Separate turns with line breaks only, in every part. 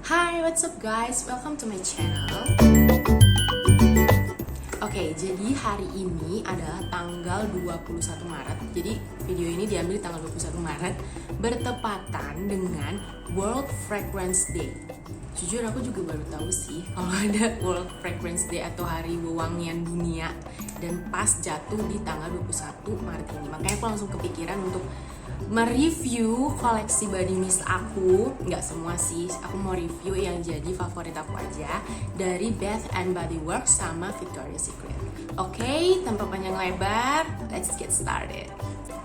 Hi, what's up guys? Welcome to my channel. Oke, jadi hari ini adalah tanggal 21 Maret. Jadi video ini diambil tanggal 21 Maret bertepatan dengan World Fragrance Day. Jujur aku juga baru tahu sih kalau ada World Fragrance Day atau Hari Wewangian Dunia, dan pas jatuh di tanggal 21 Maret ini. Makanya aku langsung kepikiran untuk mereview koleksi body mist aku. Nggak semua sih, aku mau review yang jadi favorit aku aja dari Bath and Body Works sama Victoria's Secret. Oke, tanpa panjang lebar, let's get started.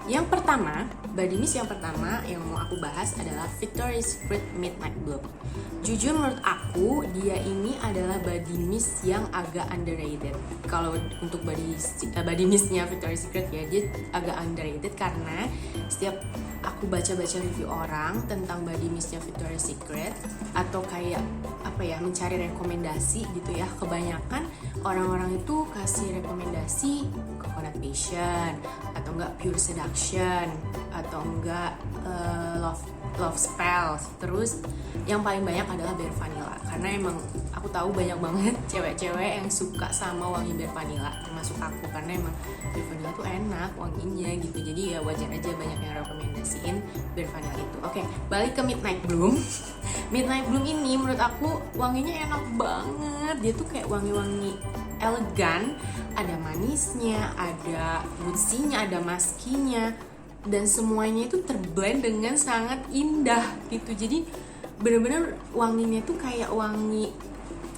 Yang pertama, body mist yang pertama yang mau aku bahas adalah Victoria's Secret Midnight Bloom. Jujur menurut aku, dia ini adalah body mist yang agak underrated. Kalau untuk body mistnya Victoria's Secret ya, dia agak underrated karena setiap aku baca-baca review orang tentang body mistnya Victoria's Secret atau kayak mencari rekomendasi gitu ya, kebanyakan orang-orang itu kasih rekomendasi Coconut Passion atau enggak Pure Seduction atau enggak Love Spells. Terus yang paling banyak adalah Bare Vanilla, karena emang aku tahu banyak banget cewek-cewek yang suka sama wangi Bare Vanilla, termasuk aku, karena emang Bare Vanilla tuh enak wanginya gitu. Jadi ya wajar aja banyak yang rekomendasiin Bare Vanilla itu. Oke, balik ke Midnight Bloom. Midnight Bloom ini menurut aku wanginya enak banget. Dia tuh kayak wangi-wangi elegan, ada manisnya, ada woodsy-nya, ada musky-nya, dan semuanya itu terblend dengan sangat indah gitu. Jadi bener-bener wanginya tuh kayak wangi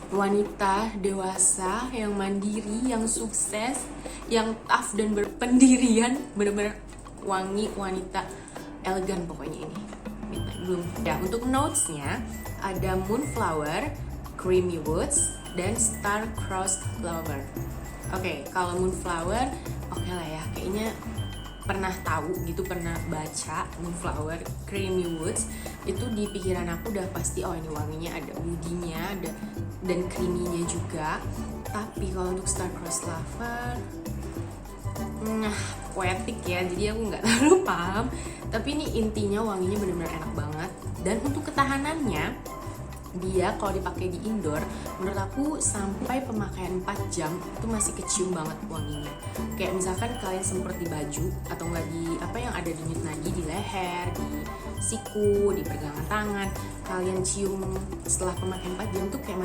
wanita dewasa yang mandiri, yang sukses, yang tough dan berpendirian. Bener-bener wangi wanita elegan pokoknya ini Midnight Bloom. Ya, untuk notesnya ada Moonflower, Creamy Woods, dan Star-Crossed Flower. Oke, kalau Moonflower oke lah ya, kayaknya pernah tahu gitu, pernah baca Moonflower, Creamy Woods. Itu di pikiran aku udah pasti, oh ini wanginya ada woody-nya, ada dan creamy-nya juga. Tapi kalau untuk Star-Crossed Flower, poetik ya, jadi aku nggak terlalu paham. Tapi ini intinya wanginya benar-benar enak banget. Dan untuk ketahanannya, dia kalau dipakai di indoor, menurut aku sampai pemakaian 4 jam itu masih kecium banget wanginya. Kayak misalkan kalian semprot di baju atau nggak di yang ada di nyut nadi, di leher, di siku, di pergelangan tangan, kalian cium setelah pemakaian 4 jam tuh kayak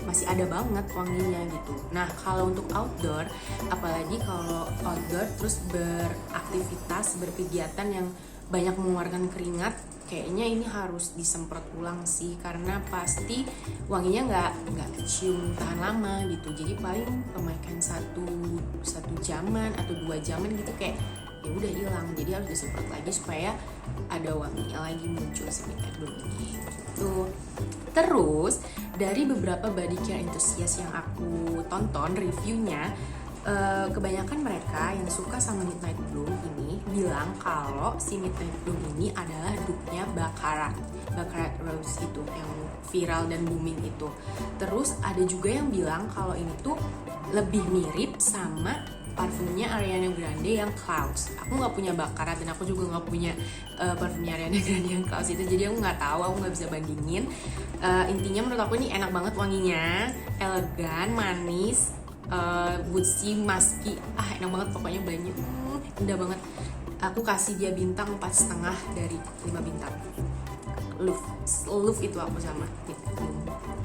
masih ada banget wanginya gitu. Nah, kalau untuk outdoor, apalagi kalau outdoor terus beraktivitas, berkegiatan yang banyak mengeluarkan keringat, kayaknya ini harus disemprot ulang sih, karena pasti wanginya nggak kecium tahan lama gitu. Jadi paling pemakaian satu jaman atau 2 jaman gitu kayak ya udah hilang. Jadi harus disemprot lagi supaya ada wanginya lagi muncul si Midnight Bloom ini gitu. Terus dari beberapa body care enthusiast yang aku tonton reviewnya, kebanyakan mereka yang suka sama Midnight Bloom ini bilang kalau si Midnight Bloom ini adalah dupe-nya Baccarat Rose itu yang viral dan booming itu. Terus ada juga yang bilang kalau ini tuh lebih mirip sama parfumnya Ariana Grande yang Clouds. Aku nggak punya Baccarat dan aku juga nggak punya parfumnya Ariana Grande yang Clouds itu, jadi aku nggak tahu, aku nggak bisa bandingin. Intinya menurut aku ini enak banget wanginya, elegan, manis, woodsy, musky, enak banget pokoknya, banyak, indah banget. Aku kasih dia bintang 4,5 dari 5 bintang. Love itu aku sama.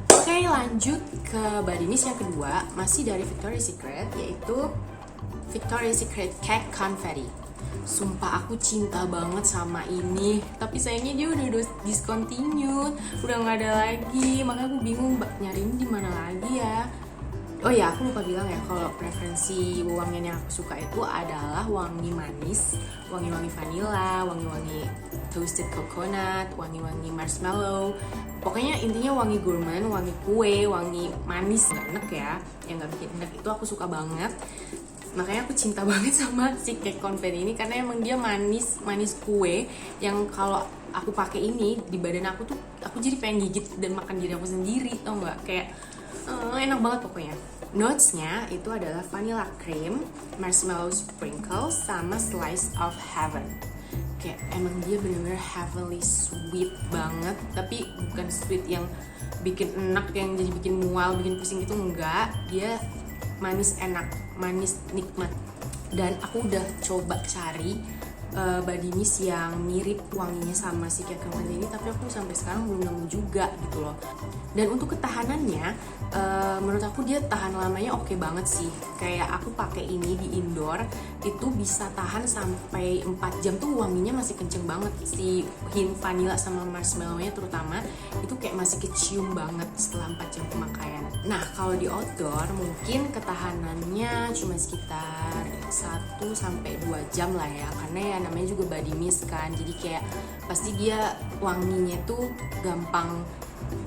Oke, lanjut ke body mist yang kedua, masih dari Victoria's Secret, yaitu Victoria's Secret Cake Confetti. Sumpah aku cinta banget sama ini, tapi sayangnya dia udah discontinued, udah nggak ada lagi. Makanya aku bingung nyariin di mana lagi ya. Oh ya, aku lupa bilang ya, kalau preferensi wangian yang aku suka itu adalah wangi manis, wangi-wangi vanilla, wangi-wangi toasted coconut, wangi-wangi marshmallow. Pokoknya intinya wangi gourmand, wangi kue, wangi manis, gak enak ya, yang gak bikin enak, itu aku suka banget. Makanya aku cinta banget sama si cake confetti ini, karena emang dia manis kue yang kalau aku pakai ini di badan aku tuh, aku jadi pengen gigit dan makan diri aku sendiri, tau nggak? Kayak enak banget pokoknya. Notesnya itu adalah vanilla cream, marshmallow sprinkles, sama slice of heaven. kayak emang dia bener-bener heavenly sweet banget, tapi bukan sweet yang bikin enak, yang jadi bikin mual, bikin pusing gitu, enggak. Dia manis enak, manis nikmat. Dan aku udah coba cari body mist yang mirip wanginya sama si Kate Von D ini, tapi aku sampai sekarang belum nemu juga gitu loh. Dan untuk ketahanannya, menurut aku dia tahan lamanya oke banget sih. Kayak aku pakai ini di indoor itu bisa tahan sampai 4 jam tuh, wanginya masih kenceng banget. Si hint vanilla sama marshmallow-nya terutama itu kayak masih kecium banget setelah 4 jam pemakaian. Nah, kalau di outdoor mungkin ketahanannya cuma sekitar 1-2 jam lah ya, karena ya namanya juga body mist kan, jadi kayak pasti dia wanginya tuh gampang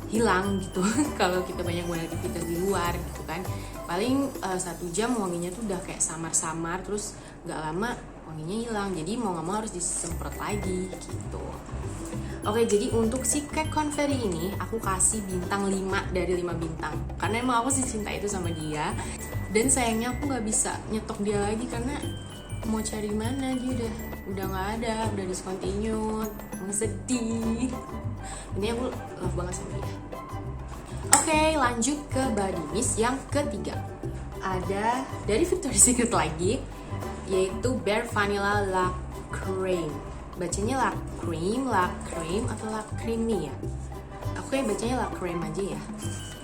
hilang gitu kalau kita banyak beraktivitas di luar gitu kan. Paling 1 jam wanginya tuh udah kayak samar-samar, terus gak lama wanginya hilang, jadi mau gak mau harus disemprot lagi gitu. Oke, jadi untuk si Kate Confetti ini aku kasih bintang 5 dari 5 bintang, karena emang aku sih cinta itu sama dia. Dan sayangnya aku gak bisa nyetok dia lagi karena mau cari mana, dia udah nggak ada, udah discontinued. Aku sedih. Ini aku love banget sama dia. Oke, lanjut ke body mist yang ketiga. Ada dari Victoria's Secret lagi, yaitu Bare Vanilla La Crème. Bacanya La Crème, La Crème atau La Creamy ya? Aku kayak bacanya La Crème aja ya,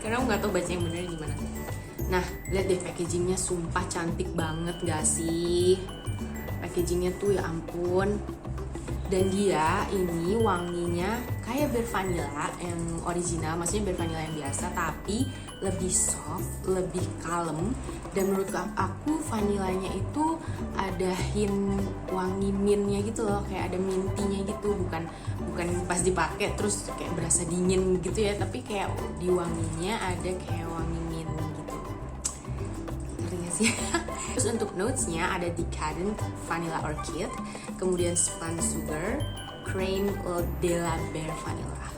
karena aku nggak tahu baca yang bener gimana. Nah, lihat deh packagingnya, sumpah cantik banget gak sih? Packagingnya tuh ya ampun. Dan dia ini wanginya kayak Bare Vanilla yang original, maksudnya Bare Vanilla yang biasa, tapi lebih soft, lebih kalem. Dan menurut aku vanilanya itu ada hint wangi mintnya gitu loh, kayak ada mintinya gitu, bukan pas dipakai terus kayak berasa dingin gitu ya, tapi kayak di wanginya ada kayak wangi mint gitu. Ngerti gak sih? Terus untuk notesnya ada Decadent Vanilla Orchid, kemudian Spun Sugar, Crème de la Bare Vanilla.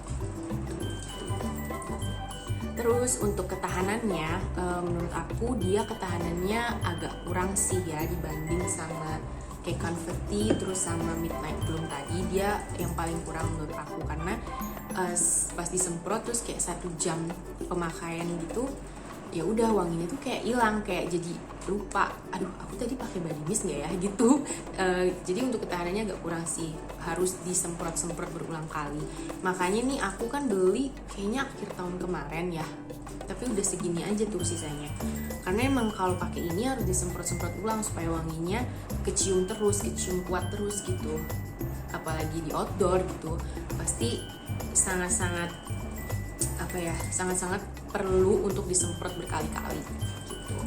Terus untuk ketahanannya, menurut aku dia ketahanannya agak kurang sih ya dibanding sama Kate Confetti terus sama Midnight Bloom tadi. Dia yang paling kurang menurut aku, karena pas disemprot terus kayak 1 jam pemakaian gitu, ya udah wanginya tuh kayak hilang, kayak jadi lupa, aduh aku tadi pakai body mist nggak ya gitu. Jadi untuk ketahanannya agak kurang sih, harus disemprot berulang kali. Makanya nih aku kan beli kayaknya akhir tahun kemarin ya, tapi udah segini aja tuh sisanya, karena emang kalau pakai ini harus disemprot ulang supaya wanginya kecium kuat terus gitu. Apalagi di outdoor gitu, pasti sangat-sangat perlu untuk disemprot berkali-kali gitu.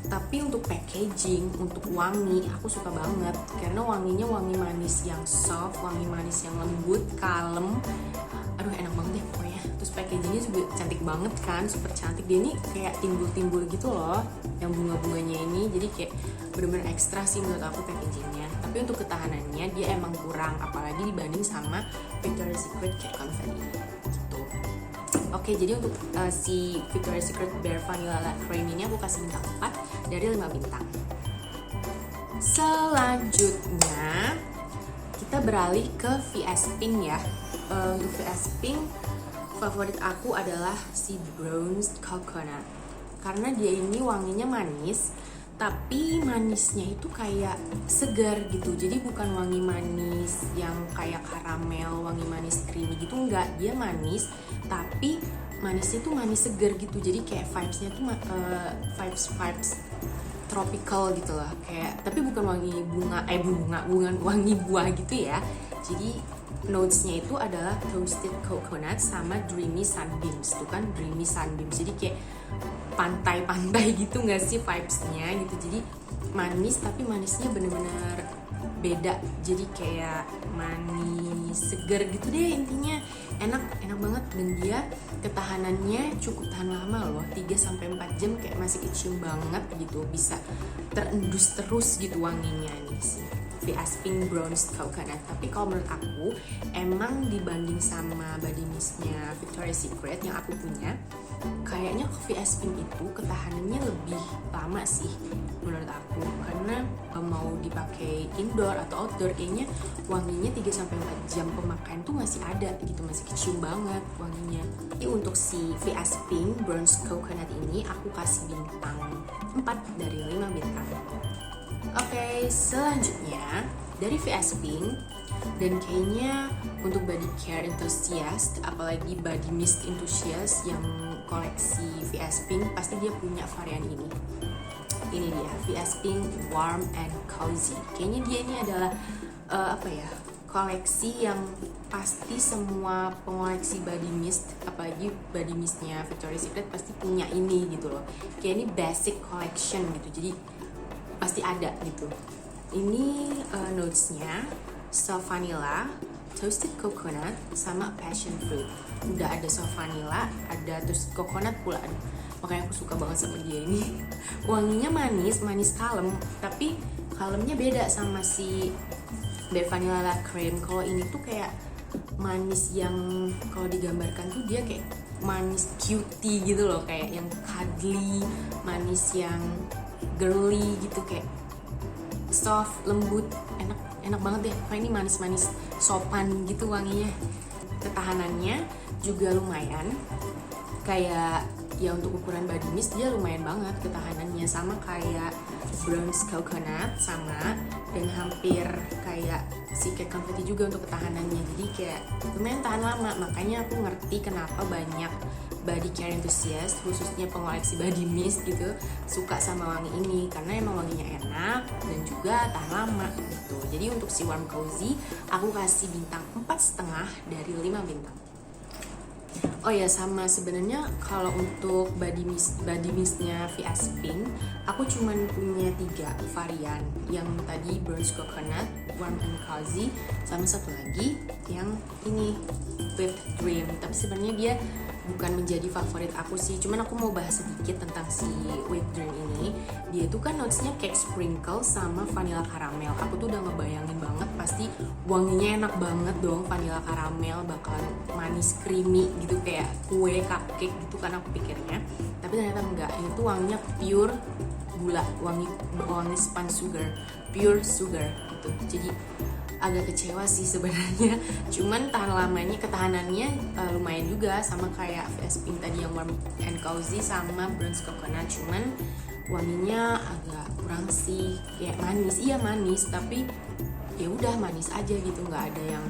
Tapi untuk packaging, untuk wangi, aku suka banget karena wanginya wangi manis yang soft, wangi manis yang lembut, kalem. Aduh enak banget deh pokoknya. Terus packagingnya juga cantik banget kan, super cantik. Dia ini kayak timbul-timbul gitu loh, yang bunga-bunganya ini. Jadi kayak bener-bener ekstra sih menurut aku packagingnya. Tapi untuk ketahanannya dia emang kurang, apalagi dibanding sama Victoria's Secret Kate Confetti gitu. Oke, jadi untuk si Victoria's Secret Bare Vanilla La Crème ini aku kasih bintang 4 dari 5 bintang. Selanjutnya kita beralih ke VS Pink ya. Untuk VS Pink favorit aku adalah si Bronzed Coconut, karena dia ini wanginya manis, tapi manisnya itu kayak segar gitu. Jadi bukan wangi manis yang kayak karamel, wangi manis creamy gitu, enggak. Dia manis, tapi manisnya tuh manis segar gitu. Jadi kayak vibes-nya tuh vibes tropical gitu lah. Kayak, tapi bukan wangi wangi buah gitu ya. Jadi notes-nya itu adalah Toasted Coconut sama Dreamy Sunbeams. Tuh kan Dreamy Sunbeams. Jadi kayak pantai-pantai gitu gak sih vibes-nya gitu. Jadi manis, tapi manisnya bener-bener beda. Jadi kayak manis seger gitu deh intinya. Enak banget. Dan dia ketahanannya cukup tahan lama loh, 3-4 jam kayak masih kecium banget gitu. Bisa terendus terus gitu wanginya nih sih. VS Pink Bronze Coconut. Tapi kalau menurut aku, emang dibanding sama body mistnya Victoria's Secret yang aku punya, kayaknya VS Pink itu ketahanannya lebih lama sih menurut aku, karena mau dipakai indoor atau outdoor kayaknya wanginya 3-4 jam pemakaian tuh masih ada gitu, masih kecium banget wanginya. Jadi untuk si VS Pink Bronze Coconut ini aku kasih bintang 4 dari 5 bintang. Oke, selanjutnya dari VS Pink, dan kayaknya untuk body care enthusiast, apalagi body mist enthusiast yang koleksi VS Pink, pasti dia punya varian ini. Ini dia, VS Pink Warm and Cozy. Kayaknya dia ini adalah koleksi yang pasti semua pengoleksi body mist, apalagi body mistnya Victoria's Secret pasti punya ini gitu loh. Kayak ini basic collection gitu, jadi pasti ada gitu. Ini notesnya soft vanilla, toasted coconut, sama passion fruit. Udah ada soft vanilla, ada toasted coconut pula. Makanya aku suka banget sama dia ini. Wanginya manis kalem, tapi kalemnya beda sama si Bad Vanilla La Creme. Kalau ini tuh kayak manis yang kalau digambarkan tuh dia kayak manis cutie gitu loh, kayak yang cuddly, manis yang girly gitu, kayak soft, lembut, enak banget deh. Kayak ini manis-manis sopan gitu wanginya. Ketahanannya juga lumayan, kayak ya untuk ukuran body mist dia lumayan banget ketahanannya, sama kayak Bronze Coconut sama, dan hampir kayak si cake confetti juga untuk ketahanannya. Jadi kayak lumayan tahan lama. Makanya aku ngerti kenapa banyak body care enthusiast, khususnya pengoleksi body mist gitu, suka sama wangi ini, karena emang wanginya enak dan juga tahan lama gitu. Jadi untuk si Warm Cozy aku kasih bintang 4,5 dari 5 bintang. Oh ya, sama sebenarnya kalau untuk body mistnya VS Pink, aku cuman punya 3 varian. Yang tadi Bronze Coconut, Warm and Cozy, sama satu lagi yang ini Whipped Dream. Tapi sebenarnya dia bukan menjadi favorit aku sih, cuman aku mau bahas sedikit tentang si Whipped Dream ini. Dia tuh kan notesnya cake sprinkle sama vanilla caramel. Aku tuh udah ngebayangin banget pasti wanginya enak banget dong, vanilla caramel bakalan manis creamy gitu kayak kue cupcake gitu kan aku pikirnya. Tapi ternyata enggak, ini tuh wanginya pure gula, wangi spun sugar, pure sugar gitu. Jadi agak kecewa sih sebenarnya, cuman ketahanannya lumayan juga, sama kayak VS Pink tadi yang Warm and Cozy sama Bronze Coconut, cuman wanginya agak kurang sih, kayak manis, iya manis, tapi ya udah manis aja gitu, nggak ada yang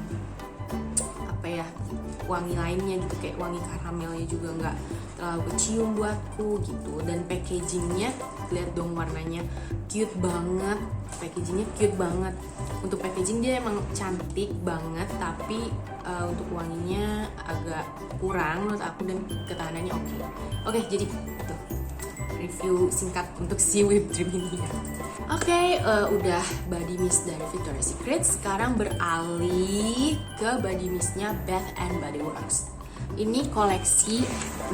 wangi lainnya gitu, kayak wangi karamelnya juga nggak terlalu kecium buatku gitu. Dan packagingnya, lihat dong warnanya cute banget, packagingnya cute banget. Untuk packaging dia emang cantik banget, tapi untuk wanginya agak kurang menurut aku, dan ketahanannya oke. Jadi itu review singkat untuk si Whipped Dream ini ya. Udah body mist dari Victoria's Secret. Sekarang beralih ke body mistnya Bath and Body Works. Ini koleksi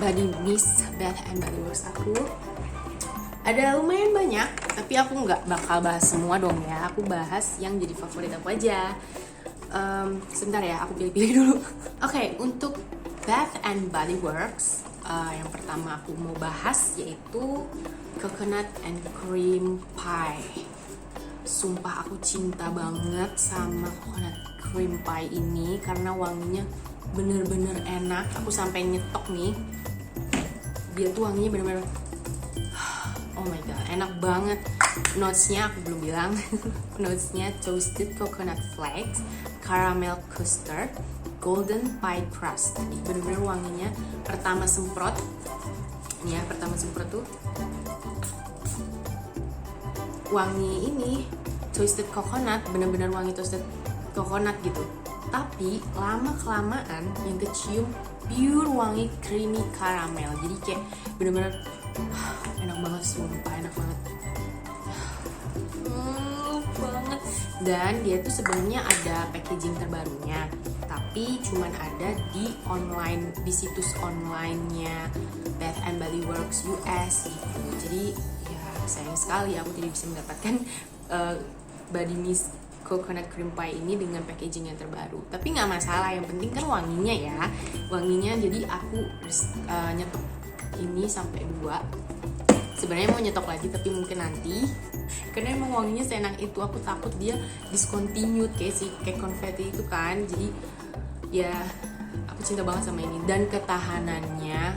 body mist Bath and Body Works aku. Ada lumayan banyak, tapi aku nggak bakal bahas semua dong ya. Aku bahas yang jadi favorit aku aja. Sebentar ya, aku pilih-pilih dulu. Untuk Bath and Body Works, yang pertama aku mau bahas yaitu Coconut and Cream Pie. Sumpah aku cinta banget sama Coconut Cream Pie ini karena wanginya bener-bener enak. Aku sampai nyetok nih. Dia tuh wanginya bener-bener oh my god, enak banget. Notesnya aku belum bilang. Notesnya toasted coconut flakes, caramel custard, golden pie crust. Bener-bener wanginya pertama semprot. Nih ya, pertama semprot tuh wangi ini toasted coconut, bener-bener wangi toasted coconut gitu. Tapi lama kelamaan yang kecium pure wangi creamy caramel. Jadi kayak bener-bener enak banget, sumpah enak banget. Banget. Dan dia tuh sebenarnya ada packaging terbarunya, tapi cuman ada di situs online-nya Bath and Body Works US gitu. Jadi ya sayang sekali aku tidak bisa mendapatkan body mist coconut cream pie ini dengan packaging yang terbaru. Tapi nggak masalah, yang penting kan wanginya ya, wanginya. Jadi aku nyetok ini sampai 2. Sebenarnya mau nyetok lagi tapi mungkin nanti, karena emang wanginya seenak itu. Aku takut dia discontinued kayak si cake confetti itu kan. Jadi ya aku cinta banget sama ini. Dan ketahanannya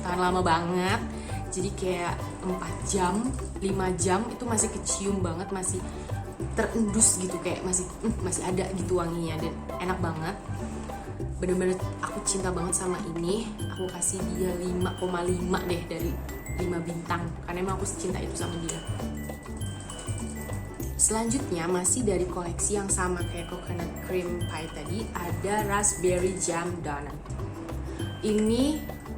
tahan lama banget. Jadi kayak 4 jam, 5 jam itu masih kecium banget, masih terendus gitu, kayak masih ada gitu wanginya, dan enak banget. Bener-bener aku cinta banget sama ini. Aku kasih dia 5,5 deh dari 5 bintang, karena emang aku cinta itu sama dia. Selanjutnya masih dari koleksi yang sama kayak coconut cream pie tadi, ada raspberry jam donut. Ini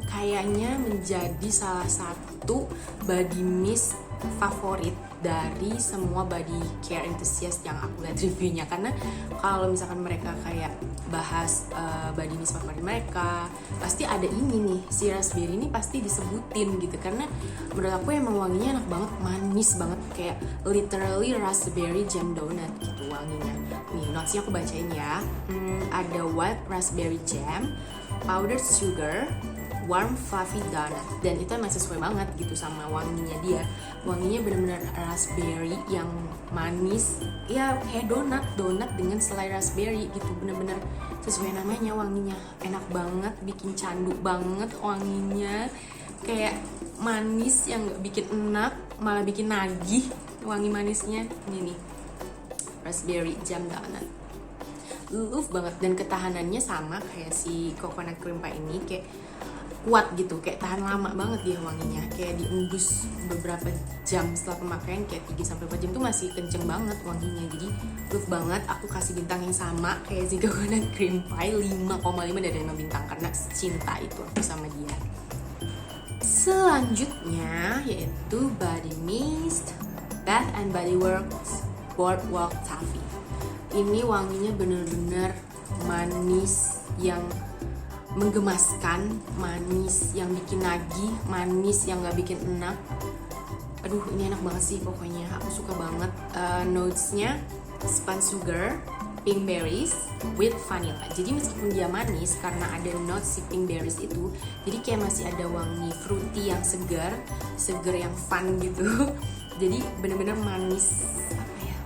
kayaknya menjadi salah satu body mist favorit dari semua body care enthusiast yang aku lihat reviewnya. Karena kalau misalkan mereka kayak bahas body mist favorit mereka, pasti ada ini nih, si raspberry ini pasti disebutin gitu. Karena menurut aku emang wanginya enak banget, manis banget, kayak literally raspberry jam donut gitu wanginya. Nih notesnya aku bacain ya. Ada white raspberry jam, powdered sugar, warm fluffy donut, dan itu emang sesuai banget gitu sama wanginya dia. Wanginya bener-bener raspberry yang manis, ya kayak donat dengan selai raspberry gitu, bener-bener sesuai namanya. Wanginya enak banget, bikin candu banget wanginya, kayak manis yang gak bikin enak, malah bikin nagih wangi manisnya. Ini nih raspberry jam donut, love banget. Dan ketahanannya sama kayak si coconut cream pie ini, kayak kuat gitu, kayak tahan lama banget dia wanginya, kayak diendus beberapa jam setelah pemakaian, kayak 3-4 jam tuh masih kenceng banget wanginya. Jadi love banget. Aku kasih bintang yang sama kayak si coconut cream pie, 5,5 dari 5 bintang, karena cinta itu aku sama dia. Selanjutnya yaitu body mist Bath and Body Works Boardwalk Taffy. Ini wanginya bener-bener manis yang menggemaskan, manis yang bikin nagih, manis yang gak bikin enak. Aduh, ini enak banget sih pokoknya, aku suka banget. Notesnya spun sugar, pink berries with vanilla. Jadi meskipun dia manis, karena ada notes si pink berries itu, jadi kayak masih ada wangi fruity yang segar yang fun gitu. Jadi bener-bener manis,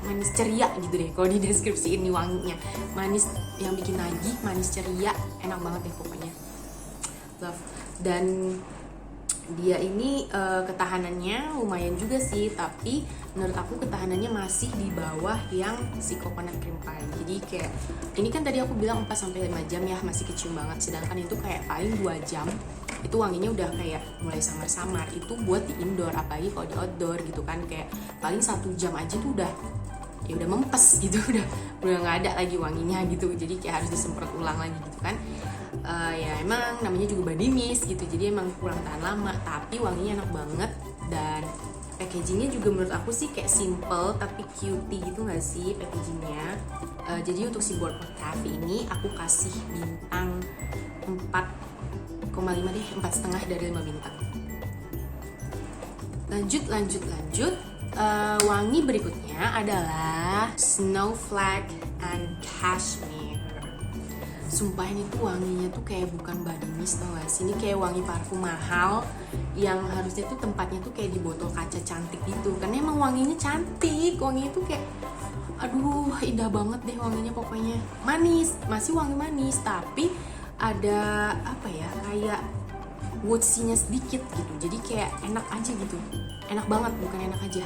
manis ceria gitu deh kalau di deskripsi ini. Wanginya manis yang bikin nagih, manis ceria, enak banget deh pokoknya, love. Dan dia ini ketahanannya lumayan juga sih, tapi menurut aku ketahanannya masih di bawah yang si coconut cream pie. Jadi kayak ini kan tadi aku bilang 4-5 jam ya, masih kecium banget, sedangkan itu kayak paling 2 jam itu wanginya udah kayak mulai samar-samar. Itu buat di indoor, apalagi kalau di outdoor gitu kan, kayak paling 1 jam aja tuh udah mempes gitu, udah nggak ada lagi wanginya gitu. Jadi kayak harus disemprot ulang lagi gitu kan. Ya emang namanya juga body mist gitu, jadi emang kurang tahan lama, tapi wanginya enak banget. Dan packagingnya juga menurut aku sih kayak simple tapi cutie gitu nggak sih packagingnya. Jadi untuk si Boardwalk Taffy ini aku kasih bintang 4,5 deh, 4,5 dari 5 bintang. Lanjut. Wangi berikutnya adalah Snowflake and Cashmere. Sumpah ini tuh wanginya tuh kayak bukan body mist, tau gak sih? Ini kayak wangi parfum mahal yang harusnya tuh tempatnya tuh kayak di botol kaca cantik gitu. Karena emang wanginya cantik, wanginya tuh kayak aduh indah banget deh wanginya pokoknya. Manis, masih wangi manis, tapi ada apa ya, kayak woodsy-nya sedikit gitu. Jadi kayak enak aja gitu. Enak banget, bukan enak aja.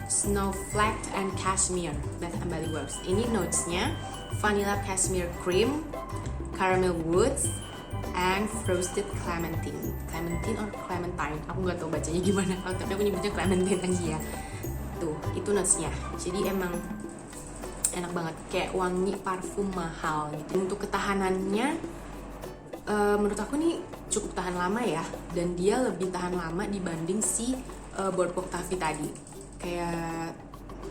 Snowflake and Cashmere, Bath and Body Works. Ini notesnya vanilla cashmere cream, caramel woods, and frosted clementine or clementine. Aku nggak tahu bacanya gimana, tapi aku nyebutnya clementine aja ya. Tuh, itu notesnya. Jadi emang enak banget, kayak wangi parfum mahal gitu. Untuk ketahanannya, menurut aku nih cukup tahan lama ya, dan dia lebih tahan lama dibanding si Boardwalk Taffy tadi. Kayak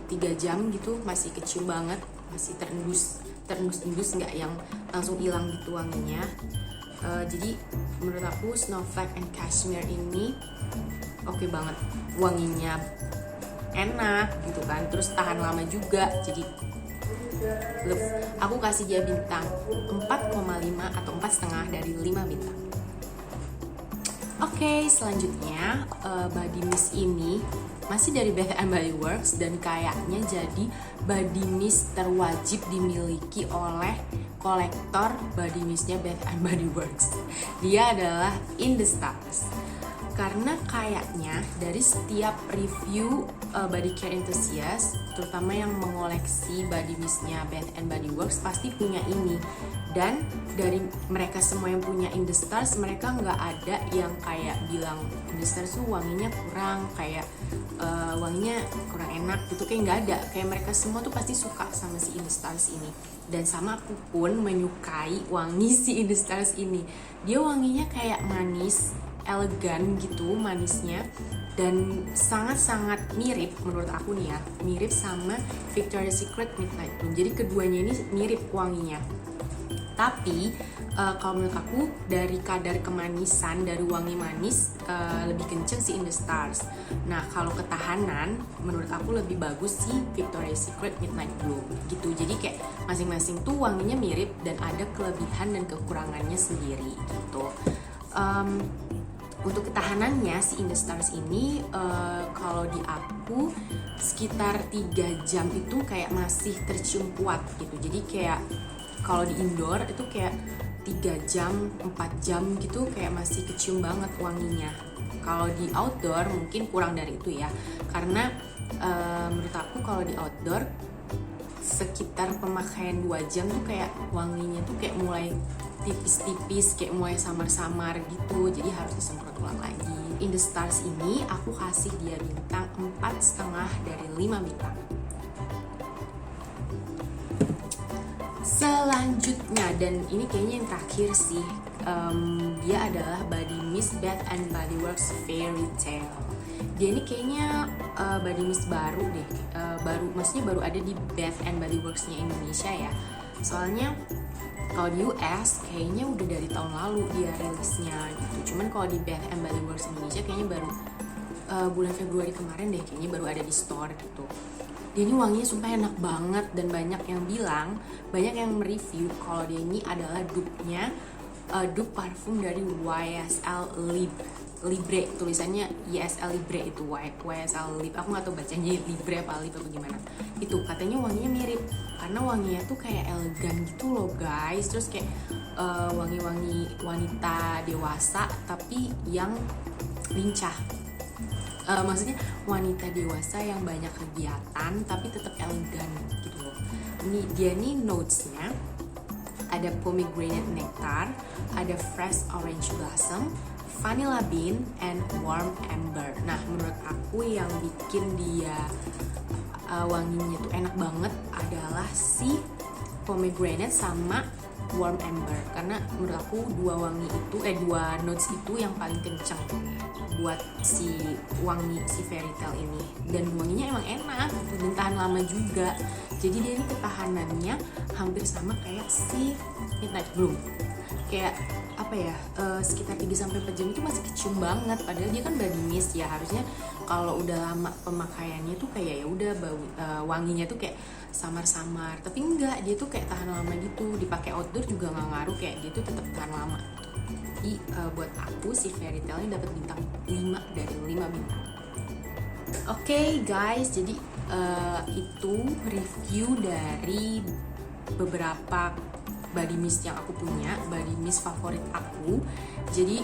3 jam gitu masih kecium banget, masih terendus nggak yang langsung hilang gitu wanginya. Jadi menurut aku Snowflake and Cashmere ini oke banget wanginya, enak gitu kan, terus tahan lama juga. Jadi aku kasih dia bintang 4,5 atau 4,5 dari 5 bintang. Oke, selanjutnya body mist ini masih dari Bath and Body Works dan kayaknya jadi body mist terwajib dimiliki oleh kolektor body mistnya Bath and Body Works. Dia adalah In The Stars. Karena kayaknya dari setiap review body care enthusiast, terutama yang mengoleksi body mistnya Bath and Body Works, pasti punya ini. Dan dari mereka semua yang punya In The Stars, mereka nggak ada yang kayak bilang In The Stars tuh wanginya kurang, kayak wanginya kurang enak gitu, kayak nggak ada. Kayak mereka semua tuh pasti suka sama si In The Stars ini. Dan sama aku pun menyukai wangi si In The Stars ini. Dia wanginya kayak manis, elegan gitu manisnya, dan sangat-sangat mirip menurut aku nih ya, mirip sama Victoria's Secret Midnight Bloom. Jadi keduanya ini mirip wanginya. Tapi kalau menurut aku dari kadar kemanisan, dari wangi manis lebih kenceng sih In The Stars. Nah kalau ketahanan menurut aku lebih bagus sih Victoria's Secret Midnight Bloom gitu. Jadi kayak masing-masing tuh wanginya mirip dan ada kelebihan dan kekurangannya sendiri gitu. Untuk ketahanannya si In The Stars ini kalau di aku sekitar 3 jam itu kayak masih tercium kuat gitu. Jadi kayak kalau di indoor itu kayak 3 jam, 4 jam gitu kayak masih kecium banget wanginya. Kalau di outdoor mungkin kurang dari itu ya. Karena menurut aku kalau di outdoor sekitar pemakaian 2 jam tuh kayak wanginya tuh kayak mulai tipis-tipis, kayak mulai samar-samar gitu, jadi harus disemprot ulang lagi. In The Stars ini aku kasih dia bintang 4,5 dari 5 bintang. Selanjutnya, dan ini kayaknya yang terakhir sih, dia adalah body mist Bath and Body Works Fairy Tale. Dia ini kayaknya body mist baru deh, maksudnya baru ada di Bath and Body Works-nya Indonesia ya. Soalnya kalau di US kayaknya udah dari tahun lalu dia rilisnya gitu. Cuman kalau di Bath and Body Works Indonesia kayaknya baru bulan Februari kemarin deh, kayaknya baru ada di store gitu. Dia ini wanginya sumpah enak banget, dan banyak yang bilang, banyak yang mereview kalau dia ini adalah dupe-nya, dupe parfum dari YSL Libre, tulisannya YSL Libre itu YSL Libre, aku nggak tahu bacanya Libre apa Libre apa gimana. Itu katanya wanginya mirip, karena wanginya tuh kayak elegan gitu loh guys, terus kayak wangi-wangi wanita dewasa tapi yang lincah. Maksudnya wanita dewasa yang banyak kegiatan tapi tetap elegan gitu loh. Ini dia nih notesnya ada pomegranate nectar, ada fresh orange blossom, vanilla bean, and warm amber. Nah menurut aku yang bikin dia wanginya tuh enak banget adalah si pomegranate sama warm amber, karena menurut aku dua notes itu yang paling kencang buat si wangi si Fairy Tale ini. Dan wanginya emang enak dan tahan lama juga, jadi dia ini ketahanannya hampir sama kayak si Midnight Bloom, kayak apa ya, sekitar 3-4 jam itu masih kecium banget, padahal dia kan body mist ya, harusnya kalau udah lama pemakaiannya tuh kayak ya udah wanginya tuh kayak samar-samar, tapi enggak, dia tuh kayak tahan lama gitu, dipakai outdoor juga nggak ngaruh, kayak dia tuh tetap tahan lama. Jadi buat aku si Fairy Tale ini dapat bintang 5 dari 5 bintang. Oke guys, jadi itu review dari beberapa body mist yang aku punya, body mist favorit aku. Jadi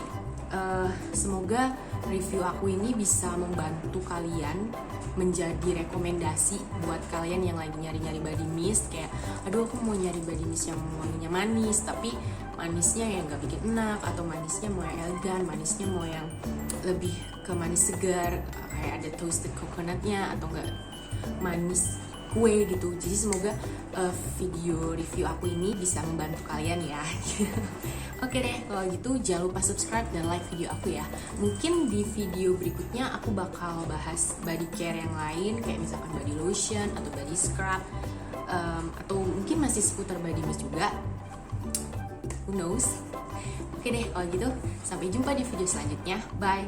semoga review aku ini bisa membantu kalian, menjadi rekomendasi buat kalian yang lagi nyari-nyari body mist, kayak aduh aku mau nyari body mist yang wanginya manis tapi manisnya yang gak bikin enak, atau manisnya mau yang elegan, manisnya mau yang lebih ke manis segar kayak ada toasted coconutnya, atau enggak manis kue gitu. Jadi semoga video review aku ini bisa membantu kalian ya. Oke deh, kalau gitu jangan lupa subscribe dan like video aku ya. Mungkin di video berikutnya aku bakal bahas body care yang lain, kayak misalkan body lotion atau body scrub, atau mungkin masih seputar body mist juga, who knows. Oke deh, kalau gitu sampai jumpa di video selanjutnya, bye.